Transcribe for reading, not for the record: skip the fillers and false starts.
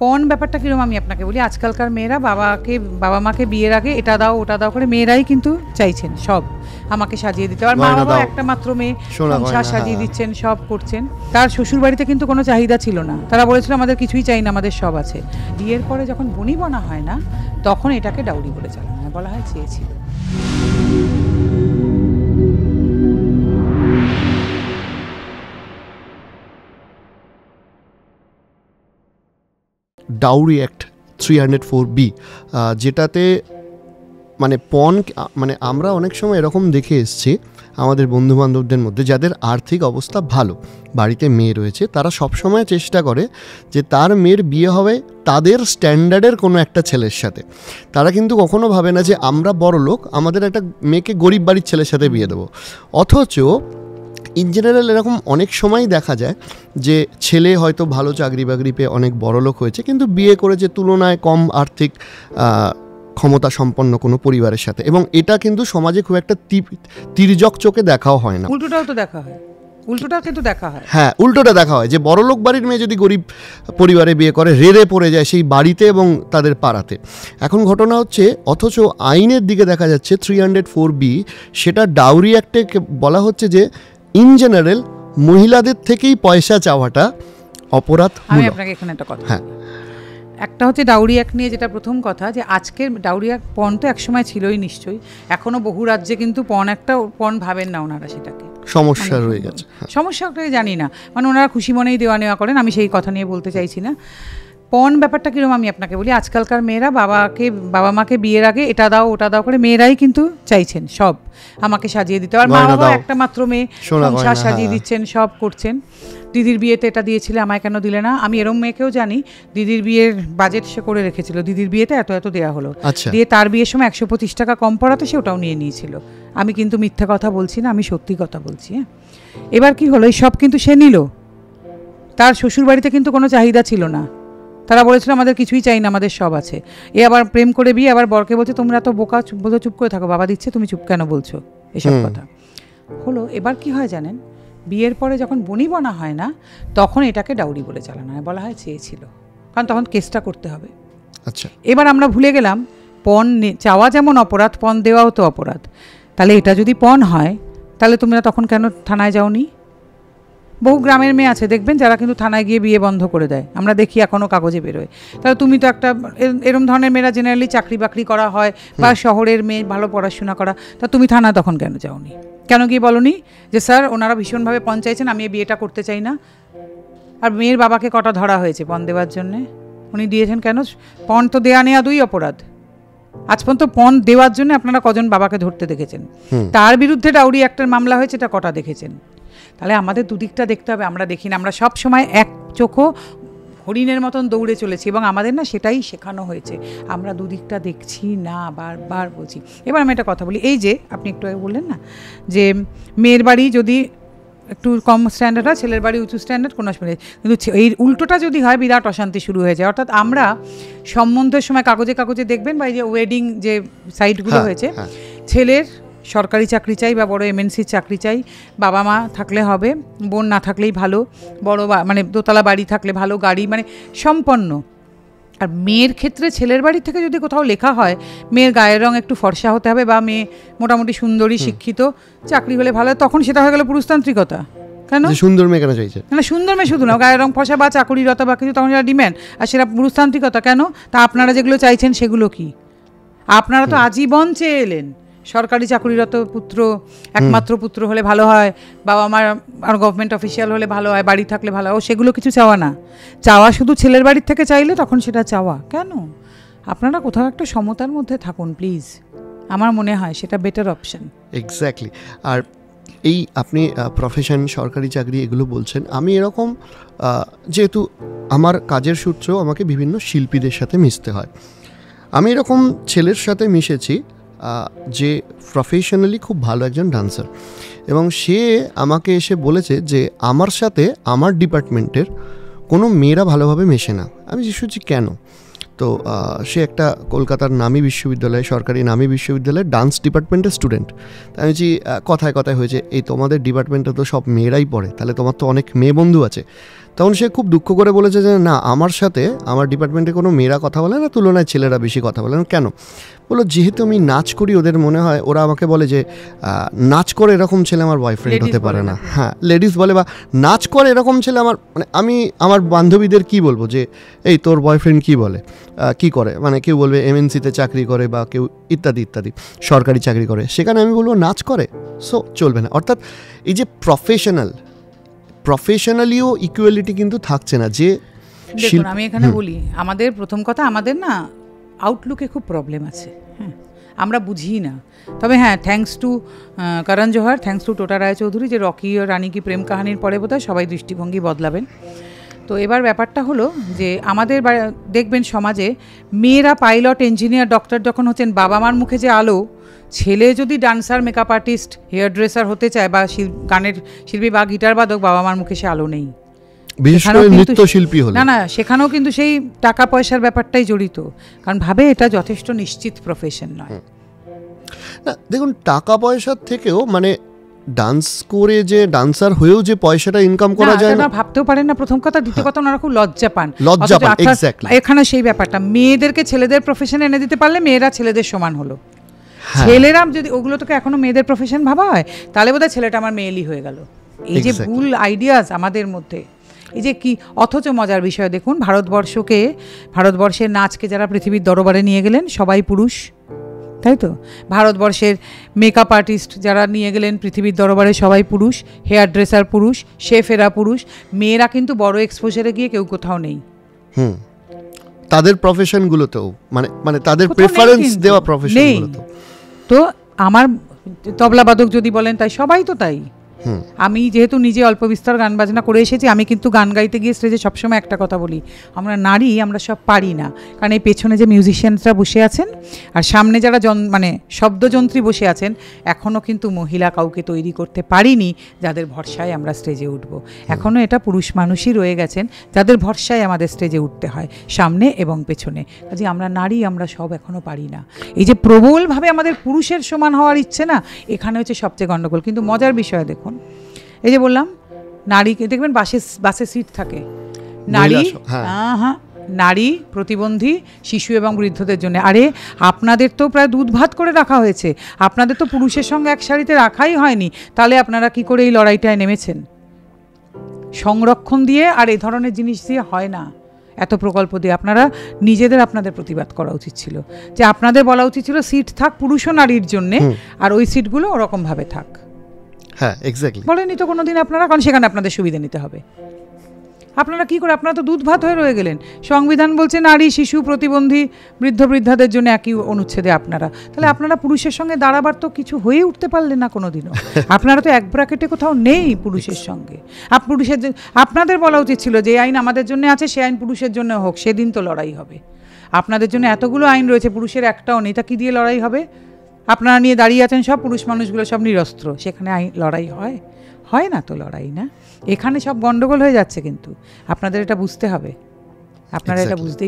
পণ ব্যাপারটা কিরকম আমি আপনাকে বলি, আজকালকার মেয়েরা বাবা মাকে বিয়ের আগে এটা দাও ওটা দাও করে মেয়েরাই কিন্তু চাইছেন সব আমাকে সাজিয়ে দিতে। আর মা বাবা একটা মাত্র মেয়ে, সংসার সাজিয়ে দিচ্ছেন, সব করছেন। তার শ্বশুর বাড়িতে কিন্তু কোনো চাহিদা ছিল না, তারা বলেছিল আমাদের কিছুই চাই না, আমাদের সব আছে। বিয়ের পরে যখন বনিবনা হয় না, তখন এটাকে ডাউরি বলে চালানো হয়, বলা হয় চেয়েছিল। ডাউরি অ্যাক্ট 304B, যেটাতে মানে পণ, মানে আমরা অনেক সময় এরকম দেখে এসেছি আমাদের বন্ধুবান্ধবদের মধ্যে যাদের আর্থিক অবস্থা ভালো, বাড়িতে মেয়ে রয়েছে, তারা সবসময় চেষ্টা করে যে তার মেয়ের বিয়ে হবে তাদের স্ট্যান্ডার্ডের কোনো একটা ছেলের সাথে। তারা কিন্তু কখনো ভাবে না যে আমরা বড় লোক, আমাদের একটা মেয়েকে গরিব বাড়ির ছেলের সাথে বিয়ে দেবো। অথচ ইন জেনারেল এরকম অনেক সময় দেখা যায় যে ছেলে হয়তো ভালো চাকরি বাকরি পেয়ে অনেক বড় লোক হয়েছে, কিন্তু বিয়ে করেছে তুলনায় কম আর্থিক ক্ষমতা সম্পন্ন কোনো পরিবারের সাথে, এবং এটা কিন্তু সমাজে খুব একটা তির্যক চোখে দেখাও হয় না। উল্টোটাও তো দেখা হয়, উল্টোটা কিন্তু দেখা হয়। হ্যাঁ, উল্টোটা দেখা হয় যে বড়লোক বাড়ির মেয়ে যদি গরিব পরিবারে বিয়ে করে রেড়ে পড়ে যায় সেই বাড়িতে এবং তাদের পাড়াতে। এখন ঘটনা হচ্ছে, অথচ আইনের দিকে দেখা যাচ্ছে 304B, সেটা ডাউরি অ্যাক্টে বলা হচ্ছে যে ইন জেনারেল মহিলাদের থেকেই পয়সা চাওয়াটা অপরাধ। আমি আপনাকে এখানে একটা কথা, হ্যাঁ, একটা হচ্ছে ডাউরি অ্যাক্ট নিয়ে, যেটা প্রথম কথা যে আজকের ডাউরি অ্যাক্ট, পণ তো একসময় ছিলই নিশ্চয়ই, এখনও বহু রাজ্যে কিন্তু পণ ভাবেন না ওনারা, সেটাকে সমস্যা রয়ে গেছে। সমস্যাটাকে জানি না, মানে ওনারা খুশি মনেই দেওয়া নেওয়া করেন, আমি সেই কথা নিয়ে বলতে চাইছি না। পণ ব্যাপারটা কিরকম আমি আপনাকে বলি, আজকালকার মেয়েরা বাবা মাকে বিয়ের আগে এটা দাও ওটা দাও করে মেয়েরাই কিন্তু চাইছেন সব আমাকে সাজিয়ে দিতে। আর মা বাবা একটা মাত্র মেয়ে, সংসার সাজিয়ে দিচ্ছেন, সব করছেন। দিদির বিয়েতে এটা দিয়েছিলে, আমায় কেন দিলে না? আমি এরম মেয়েকেও জানি, দিদির বিয়ের বাজেট সে করে রেখেছিল, দিদির বিয়েতে এত এত দেওয়া হলো, দিয়ে তার বিয়ের সময় 125 টাকা কম পড়াতে সে ওটাও নিয়ে নিয়েছিল। আমি কিন্তু মিথ্যা কথা বলছি না, আমি সত্যি কথা বলছি। হ্যাঁ, এবার কি হলো, এই সব কিন্তু সে নিল, তার শ্বশুর বাড়িতে কিন্তু কোনো চাহিদা ছিল না, তারা বলেছিল আমাদের কিছুই চাই না, আমাদের সব আছে। এ আবার প্রেম করে বিয়ে, আবার বরকে বলছে তোমরা তো বোকা, চুপ করে থাকো, বাবা দিচ্ছে তুমি চুপ কেন বলছো, এসব কথা হলো। এবার কি হয় জানেন, বিয়ের পরে যখন বনিবনা হয় না, তখন এটাকে ডাউরি বলে চালানো হয়, বলা হয় চেয়েছিল, কারণ তখন কেসটা করতে হবে। আচ্ছা, এবার আমরা ভুলে গেলাম পণ চাওয়া যেমন অপরাধ, পণ দেওয়াও তো অপরাধ। তাহলে এটা যদি পণ হয়, তাহলে তোমরা তখন কেন থানায় যাওনি? বহু গ্রামের মেয়ে আছে দেখবেন যারা কিন্তু থানায় গিয়ে বিয়ে বন্ধ করে দেয়, আমরা দেখি এখনও কাগজে বেরোয়। তাহলে তুমি তো একটা এরম ধরনের মেয়েরা জেনারেলি চাকরি বাকরি করা হয় বা শহরের মেয়ে, ভালো পড়াশোনা করা, তা তুমি থানা তখন কেন যাওনি? কেন গিয়ে বলনি যে স্যার ওনারা ভীষণভাবে পণ চাইছেন, আমি এই বিয়েটা করতে চাই না? আর মেয়ের বাবাকে কটা ধরা হয়েছে পণ দেওয়ার জন্যে? উনি দিয়েছেন কেন? পণ তো দেয়া নেওয়া দুই অপরাধ। আজ পর্যন্ত পণ দেওয়ার জন্য আপনারা কজন বাবাকে ধরতে দেখেছেন? তার বিরুদ্ধে ডাউরি অ্যাক্টের মামলা হয়েছে, এটা কটা দেখেছেন? তাহলে আমাদের দুদিকটা দেখতে হবে, আমরা দেখি না, আমরা সব সময় এক চোখো হরিণের মতন দৌড়ে চলেছি, এবং আমাদের না সেটাই শেখানো হয়েছে, আমরা দুদিকটা দেখছি না, বারবার বলছি। এবার আমি একটা কথা বলি, এই যে আপনি একটু আগে বললেন না যে মেয়ের বাড়ি যদি একটু কম স্ট্যান্ডার্ড হয়, ছেলের বাড়ি উঁচু স্ট্যান্ডার্ড, কোনো অসুবিধা নেই, কিন্তু এই উল্টোটা যদি হয় বিরাট অশান্তি শুরু হয়ে যায়। অর্থাৎ আমরা সম্বন্ধের সময় কাগজে কাগজে দেখবেন, বা এই যে ওয়েডিং যে সাইটগুলো হয়েছে, ছেলের সরকারি চাকরি চাই বা বড় এমএনসির চাকরি চাই, বাবা মা থাকলে হবে, বোন না থাকলেই ভালো, বড় মানে দোতলা বাড়ি থাকলে ভালো, গাড়ি মানে সম্পন্ন। আর মেয়ের ক্ষেত্রে ছেলের বাড়ি থেকে যদি কোথাও লেখা হয় মেয়ের গায়ের রং একটু ফর্সা হতে হবে, বা মেয়ে মোটামুটি সুন্দরী শিক্ষিত, চাকরি হলে ভালো, তখন সেটা হয়ে গেল পুরুষতান্ত্রিকতা। কেন সুন্দর মেয়ে কেন চাইছে? না, সুন্দর মেয়ে শুধু না, গায়ের রং ফর্সা বা চাকরিরত বা কিছু, তখন সেটা ডিম্যান্ড, আর সেটা পুরুষতান্ত্রিকতা। কেন? তা আপনারা যেগুলো চাইছেন সেগুলো কি? আপনারা তো আজীবন চেয়ে এলেন সরকারি চাকরিরত পুত্র, একমাত্র পুত্র হলে ভালো হয়, বাবা মার আর গভর্নমেন্ট অফিসিয়াল হলে ভালো হয়, বাড়ি থাকলে ভালো হয়। ও সেগুলো কিছু চাওয়া না, চাওয়া শুধু ছেলের বাড়ির থেকে চাইলে তখন সেটা চাওয়া। কেন? আপনারা কোথাও একটা সমতার মধ্যে থাকুন প্লিজ, আমার মনে হয় সেটা বেটার অপশন। এক্স্যাক্টলি। আর এই আপনি প্রফেশন, সরকারি চাকরি এগুলো বলছেন, আমি এরকম যেহেতু আমার কাজের সূত্রেও আমাকে বিভিন্ন শিল্পীদের সাথে মিশতে হয়, আমি এরকম ছেলের সাথে মিশেছি যে প্রফেশনালি খুব ভালো একজন ডান্সার, এবং সে আমাকে এসে বলেছে যে আমার সাথে আমার ডিপার্টমেন্টের কোনো মেয়েরা ভালোভাবে মেশে না। আমি জিজ্ঞেস কেন? তো সে একটা কলকাতার নামী বিশ্ববিদ্যালয়, সরকারি নামী বিশ্ববিদ্যালয়ের ডান্স ডিপার্টমেন্টের স্টুডেন্ট। তাই আমি কথায় কথায় হয়েছে, এই তোমাদের ডিপার্টমেন্টে তো সব মেয়েরাই পড়ে, তাহলে তোমার তো অনেক মেয়ে বন্ধু আছে। তখন সে খুব দুঃখ করে বলেছে যে না, আমার সাথে আমার ডিপার্টমেন্টে কোনো মেয়েরা কথা বলে না, তুলনায় ছেলেরা বেশি কথা বলে না। কেন? বলো, যেহেতু আমি নাচ করি, ওদের মনে হয়, ওরা আমাকে বলে যে নাচ করে এরকম ছেলে আমার বয়ফ্রেন্ড হতে পারে না। হ্যাঁ, লেডিস বলে, বা নাচ করে এরকম ছেলে আমার, মানে আমি আমার বান্ধবীদের কি বলবো যে এই তোর বয়ফ্রেন্ড কি বলে, কি করে, মানে কেউ বলবে এমএনসিতে চাকরি করে, বা কেউ ইত্যাদি ইত্যাদি সরকারি চাকরি করে, সেখানে আমি বলবো নাচ করে, সো চলবে না। অর্থাৎ এই যে প্রফেশনালিও ইকুয়ালিটি কিন্তু থাকছে না। যে দেখুন, আমি এখানে বলি, আমাদের প্রথম কথা, আমাদের না আউটলুকে খুব প্রবলেম আছে। হ্যাঁ, আমরা বুঝি না। তবে হ্যাঁ, thanks to Karan Johar, thanks to Tota Roychowdhury, যে রকি ও রানী কি প্রেম কাহানির পরে বোধহয় সবাই দৃষ্টিভঙ্গি বদলাবেন। তো এবার ব্যাপারটা হলো যে আমাদের দেখবেন সমাজে মেয়েরা পাইলট, ইঞ্জিনিয়ার, ডক্টর যখন হচ্ছেন, বাবা মার মুখে যে আলো, ছেলে যদি dancer, makeup artist, hair dresser হতে চায়, বা গানের শিল্পী বা গিটার বাদক, বাবা মার মুখে সে আলো নেই। না, সেখানেও কিন্তু সেই টাকা পয়সার ব্যাপারটাই জড়িত, কারণ ভাবে এটা যথেষ্ট নিশ্চিত প্রফেশন নয়। না, দেখুন, টাকা পয়সার থেকেও মানে ডান্স করে যে ডান্সার হয়েও যে পয়সাটা ইনকাম করা যায় না, ভাবতেও পারেন না, প্রথম কথা। দ্বিতীয় কথা, ওনারা খুব লজ্জা পান। এক্স্যাক্টলি। এখানে সেই ব্যাপারটা, মেয়েদেরকে ছেলেদের প্রফেশনে এনে দিতে পারলে মেয়েরা ছেলেদের সমান হলো। ছেলেরা যদি ওগুলো তোকে এখনো মেয়েদের প্রফেশন ভাবা হয়, তাহলে বোধহয় ছেলেটা আমার মেয়েলি হয়ে গেল। এই যে ভুল আইডিয়াস আমাদের মধ্যে, এই যে কি, অথচ মজার বিষয় দেখুন, ভারতবর্ষের নাচকে যারা পৃথিবীর দরবারে নিয়ে গেলেন সবাই পুরুষ, তাই তো? ভারতবর্ষের মেকআপ আর্টিস্ট যারা নিয়ে গেলেন পৃথিবীর দরবারে সবাই পুরুষ, হেয়ার ড্রেসার পুরুষ, শেফেরা পুরুষ। মেয়েরা কিন্তু বড় এক্সপোজারে গিয়ে কেউ কোথাও নেই। তাদের প্রফেশনগুলোতেও মানে তাদের প্রেফারেন্স দেওয়া প্রফেশনগুলোতেও। তো আমার তবলাবাদক যদি বলেন, তাই সবাই তো তাই। আমি যেহেতু নিজে অল্প বিস্তর গান বাজনা করে এসেছি, আমি কিন্তু গান গাইতে গিয়ে স্টেজে সবসময় একটা কথা বলি, আমরা নারী, আমরা সব পারি না। কারণ এই পেছনে যে মিউজিশিয়ানসরা বসে আছেন আর সামনে যারা মানে শব্দযন্ত্রী বসে আছেন, এখনও কিন্তু মহিলা কাউকে তৈরি করতে পারিনি যাদের ভরসায় আমরা স্টেজে উঠব। এখনও এটা পুরুষ মানুষই রয়ে গেছেন যাদের ভরসায় আমাদের স্টেজে উঠতে হয়, সামনে এবং পেছনে। কাজে আমরা নারী, আমরা সব এখনও পারি না। এই যে প্রবলভাবে আমাদের পুরুষের সমান হওয়ার ইচ্ছে না, এখানে হচ্ছে সবচেয়ে গণ্ডগোল। কিন্তু মজার বিষয় দেখুন, এই যে বললাম, নারীকে দেখবেন বাসে সিট থাকে, নারী, প্রতিবন্ধী, শিশু এবং বৃদ্ধদের জন্য। আরে আপনাদের তো প্রায় দুধ ভাত করে রাখা হয়েছে, আপনাদের তো পুরুষের সঙ্গে এক সারিতে রাখাই হয়নি, তাহলে আপনারা কি করে এই লড়াইটায় নেমেছেন? সংরক্ষণ দিয়ে আর এই ধরনের জিনিস দিয়ে হয় না, এত প্রকল্প দিয়ে। আপনারা আপনাদের প্রতিবাদ করা উচিত ছিল, যে আপনাদের বলা উচিত ছিল সিট থাক পুরুষ ও নারীর জন্যে, আর ওই সিটগুলো ওরকমভাবে থাক। হ্যাঁ, এক্স্যাক্টলি। বলেনি তো কোনোদিন আপনারা, কারণ সেখানে আপনাদের সুবিধা নিতে হবে। আপনারা কি করে, আপনারা তো দুধ ভাত হয়ে রয়ে গেলেন। সংবিধান বলছে নারী, শিশু, প্রতিবন্ধী, বৃদ্ধাদের জন্য একই অনুচ্ছেদে আপনারা, তাহলে আপনারা পুরুষের সঙ্গে দাঁড়াবার তো কিছু হয়ে উঠতে পারলেন না কোনোদিনও। আপনারা তো এক ব্র্যাকেটে কোথাও নেই পুরুষের সঙ্গে। আপনাদের বলা উচিত ছিল যে আইন আমাদের জন্য আছে, সে আইন পুরুষের জন্য হোক, সেদিন তো লড়াই হবে। আপনাদের জন্য এতগুলো আইন রয়েছে, পুরুষের একটাও নেই, তা কি দিয়ে লড়াই হবে? আপনারা নিয়ে দাঁড়িয়ে আছেন সব পুরুষ মানুষগুলো, সব নিরস্ত্র, সেখানে লড়াই হয় না তো, লড়াই না। এখানে সব গন্ডগোল হয়ে যাচ্ছে, কিন্তু আপনাদের এটা বুঝতে হবে, আপনারা এটা বুঝতেই